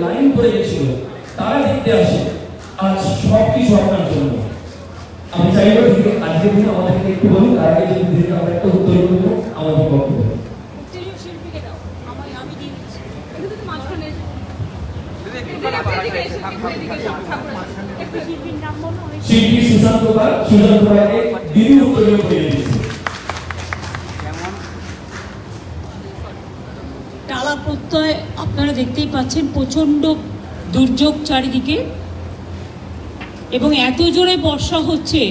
Line পড়ে গেছিল, তারা দেখতে আসে। আজ সবকিছু আপনার জন্য। আমি চাইবো আজকে দিন আমাদেরকে একটু বলুন, তার আগে যদি দিন আমরা একটা উত্তর করব আমাদের বক্তব্য। শিল্পী সুশান্ত রায়কে দিদি উত্তর করে দিয়েছে। টালা প্রত্যয় আপনারা দেখতেই পাচ্ছেন, প্রচণ্ড দুর্যোগ চারিদিকে এবং এত জোরে বর্ষা হচ্ছে,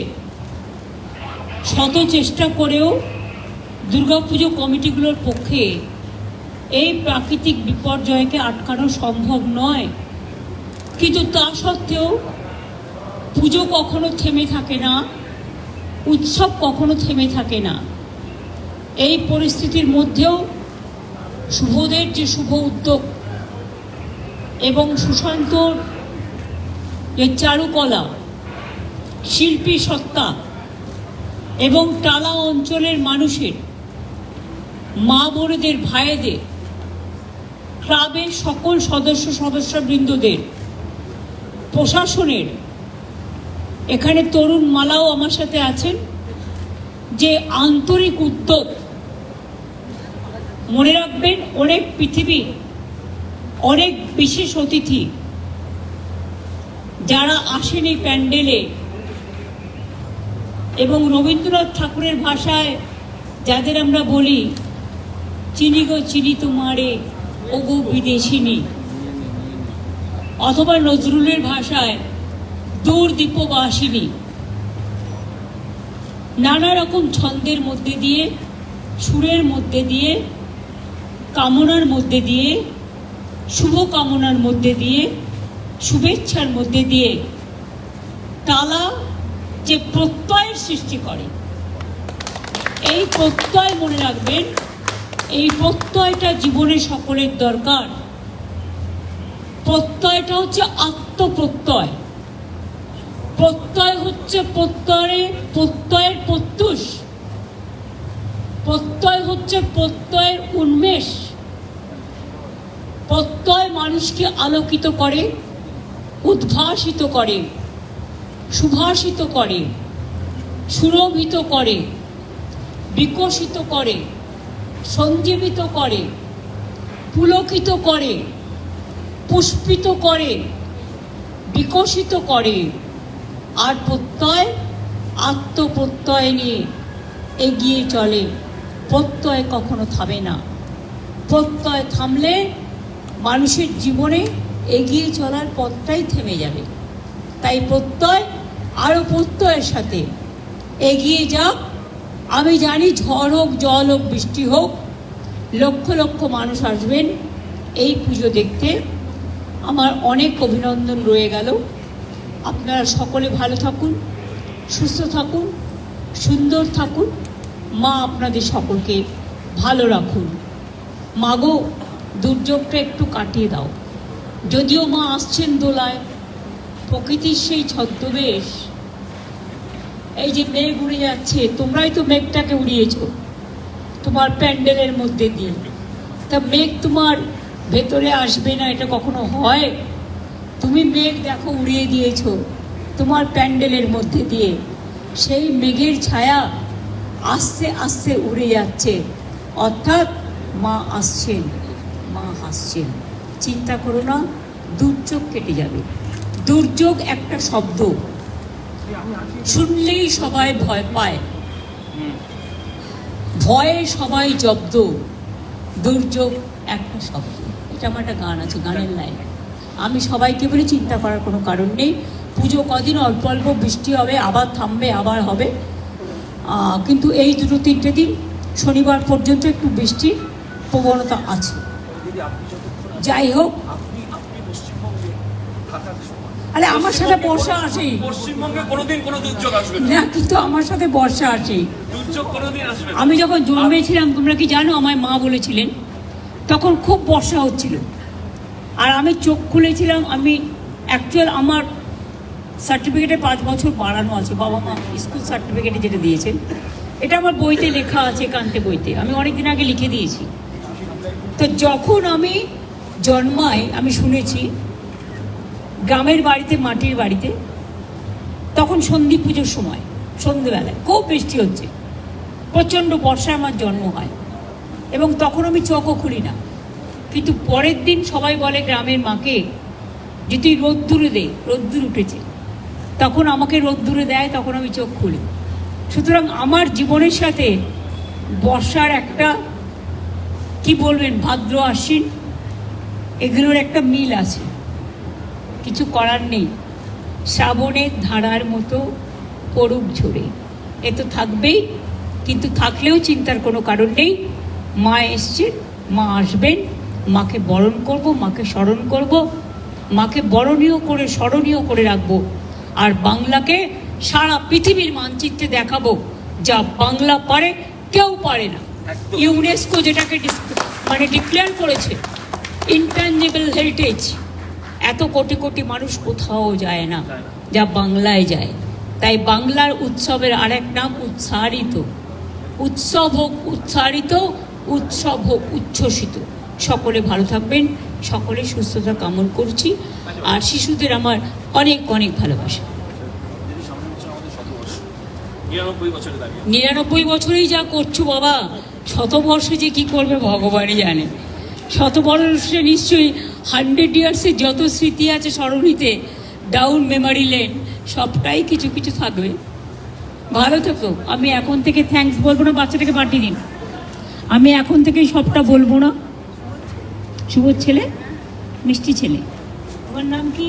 শত চেষ্টা করেও দুর্গাপুজো কমিটিগুলোর পক্ষে এই প্রাকৃতিক বিপর্যয়কে আটকানো সম্ভব নয়। কিন্তু তা সত্ত্বেও পুজো কখনো থেমে থাকে না, উৎসব কখনো থেমে থাকে না। এই পরিস্থিতির মধ্যেও শুভদের যে শুভ উদ্যোগ এবং সুশান্তর যে চারুকলা, শিল্পী সত্তা এবং টালা অঞ্চলের মানুষের মা বোনেদের, ভাইদের, ক্লাবের সকল সদস্যবৃন্দদের, প্রশাসনের, এখানে তরুণ মালাও আমার সাথে আছেন, যে আন্তরিক উদ্যোগ। মনে রাখবেন, অনেক পৃথিবী, অনেক বিশেষ অতিথি যারা আসেনি প্যান্ডেলে, এবং রবীন্দ্রনাথ ঠাকুরের ভাষায় যাদের আমরা বলি চিনি গো চিনি তোমারে ওগো বিদেশিনী, অথবা নজরুলের ভাষায় দূর দীপবাসিনী, নানা রকম ছন্দের মধ্যে দিয়ে, সুরের মধ্যে দিয়ে, কামনার মধ্যে দিয়ে, শুভ কামনার মধ্যে দিয়ে, শুভেচ্ছার মধ্যে দিয়ে টালা যে প্রত্যয়ের সৃষ্টি করে, এই প্রত্যয় মনে রাখবেন, এই প্রত্যয়টা জীবনে সকলের দরকার। প্রত্যয়টা হচ্ছে আত্মপ্রত্যয়। প্রত্যয় হচ্ছে প্রত্যয়ের প্রত্যুষ। প্রত্যয় হচ্ছে প্রত্যয়ের উন্মেষ। প্রত্যয় মানুষকে আলোকিত করে, উদ্ভাসিত করে, সুভাষিত করে, সুরভিত করে, বিকশিত করে, সঞ্জীবিত করে, পুলকিত করে, পুষ্পিত করে, বিকশিত করে। আর প্রত্যয় আত্মপ্রত্যয় নিয়ে এগিয়ে চলে। প্রত্যয় কখনো থামে না। প্রত্যয় থামলে মানুষের জীবনে এগিয়ে চলার পথটাই থেমে যাবে। তাই প্রত্যয় আরও প্রত্যয়ের সাথে এগিয়ে যাক। আমি জানি ঝড় হোক, জল হোক, বৃষ্টি হোক, লক্ষ লক্ষ মানুষ আসবেন এই পুজো দেখতে। আমার অনেক অভিনন্দন রয়ে গেল। আপনারা সকলে ভালো থাকুন, সুস্থ থাকুন, সুন্দর থাকুন। মা আপনাদের সকলকে ভালো রাখুন। মাগো, দুর্যোগটা একটু কাটিয়ে দাও। যদিও মা আসছেন দোলায়, প্রকৃতির সেই ছদ্মবেশ, এই যে মেঘ উড়ে যাচ্ছে, তোমরাই তো মেঘটাকে উড়িয়েছ তোমার প্যান্ডেলের মধ্যে দিয়ে। তা মেঘ তোমার ভেতরে আসবে না, এটা কখনো হয়? তুমি মেঘ দেখো উড়িয়ে দিয়েছ তোমার প্যান্ডেলের মধ্যে দিয়ে। সেই মেঘের ছায়া আস্তে আস্তে উড়ে যাচ্ছে, অর্থাৎ মা আসছেন, মা হাসছেন। চিন্তা করো না, দুর্যোগ কেটে যাবে। দুর্যোগ একটা শব্দ, শুনলেই সবাই ভয় পায়, ভয়ে সবাই জব্দ। দুর্যোগ একটা শব্দ। এটা আমার একটা গান আছে, গানের লাইন। আমি সবাইকে বলি চিন্তা করার কোনো কারণ নেই। পুজো কদিন অল্প অল্প বৃষ্টি হবে, আবার থামবে, আবার হবে, কিন্তু এই 2-3টে দিন শনিবার পর্যন্ত একটু বৃষ্টির প্রবণতা আছে। যাই হোক, আরে আমার সাথে বর্ষা আসেই, পশ্চিমবঙ্গে কোনোদিন কোনো দুর্যোগ আসবে না, কিন্তু আমার সাথে বর্ষা আসেই। দুর্যোগ কোনোদিন আসবে। আমি যখন জন্মেছিলাম, তোমরা কি জানো, আমায় মা বলেছিলেন, তখন খুব বর্ষা হচ্ছিল, আর আমি চোখ খুলেছিলাম। আমি অ্যাকচুয়াল আমার সার্টিফিকেটে 5 বছর বাড়ানো আছে, বাবা মা স্কুল সার্টিফিকেটে যেটা দিয়েছেন। এটা আমার বইতে লেখা আছে, কান্তে বইতে আমি অনেকদিন আগে লিখে দিয়েছি। তো যখন আমি জন্মাই আমি শুনেছি গ্রামের বাড়িতে, মাটির বাড়িতে, তখন সন্ধি পুজোর সময় সন্ধেবেলায় খুব বৃষ্টি হচ্ছে, প্রচণ্ড বর্ষায় আমার জন্ম হয়, এবং তখন আমি চোখও খুলি না। কিন্তু পরের দিন সবাই বলে গ্রামের মাকে যে তুই রোদ্দুরে দে, রোদ্দুর উঠেছে, তখন আমাকে রোদ্দুরে দেয়, তখন আমি চোখ খুলি। সুতরাং আমার জীবনের সাথে বর্ষার একটা, কি বলবেন, ভাদ্র আশ্বিন, এগুলোর একটা মিল আছে, কিছু করার নেই। শ্রাবণের ধারার মতো পড়ুক ঝরে, এ তো থাকবেই, কিন্তু থাকলেও চিন্তার কোনো কারণ নেই। মা এসছে, মা আসবেন, মাকে বরণ করব, মাকে স্মরণ করব, মাকে বরণীয় করে স্মরণীয় করে রাখবো। আর বাংলাকে সারা পৃথিবীর মানচিত্রে দেখাবো, যা বাংলা পারে কেউ পারে না। একদম। ইউনেস্কো যেটাকে মানে ডিক্লেয়ার করেছে ইনট্যাঞ্জিবল হেরিটেজ, এত কোটি কোটি মানুষ কোথাও যায় না, যা বাংলায় যায়। তাই বাংলার উৎসবের আরেক নাম উৎসারিত। উৎসব হোক উৎসারিত, উৎসব হোক উচ্ছ্বসিত। সকলে ভালো থাকবেন, সকলে সুস্থতা কামনা করছি। আর শিশুদের আমার অনেক অনেক ভালোবাসা। দিদি, সামনের বছর আমাদের 100 বর্ষ, 99 বছরে দাঁড়িয়ে। 99 বছরেই যা করছো বাবা, শতবর্ষে যে কি করবে ভগবানই জানে। শতবর্ষে নিশ্চয়ই 100 ইয়ার্সের যত স্মৃতি আছে সরণিতে, ডাউন মেমারি লেন, সবটাই কিছু কিছু থাকবে। ভালো থেকো। আমি এখন থেকে থ্যাঙ্কস বলবো না, বাচ্চাটাকে পাঠিয়ে দিন। আমি এখন থেকে সবটা বলবো না। শুভ ছেলে, মিষ্টি ছেলে। তোমার নাম কি?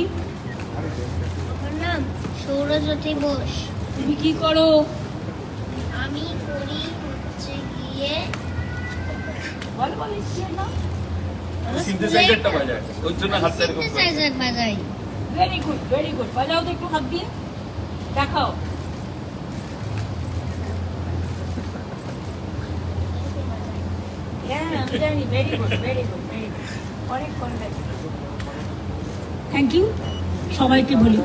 আমার নাম সৌরজ্যোতি বোস। তুমি কি করো? আমি করি হচ্ছে গিয়ে বলো বলো, স্কুলের নাম? সিনথেসাইজারটা বাজায়, ওর জন্য হাতটা এরকম করে। সিনথেসাইজার বাজাই। Very good, very good. বাজাও তো একটু হাত দিয়ে দেখাও। হ্যাঁ আমি জানি। Very good, very good, very good. অনেক থ্যাংক ইউ সবাইকে বলি।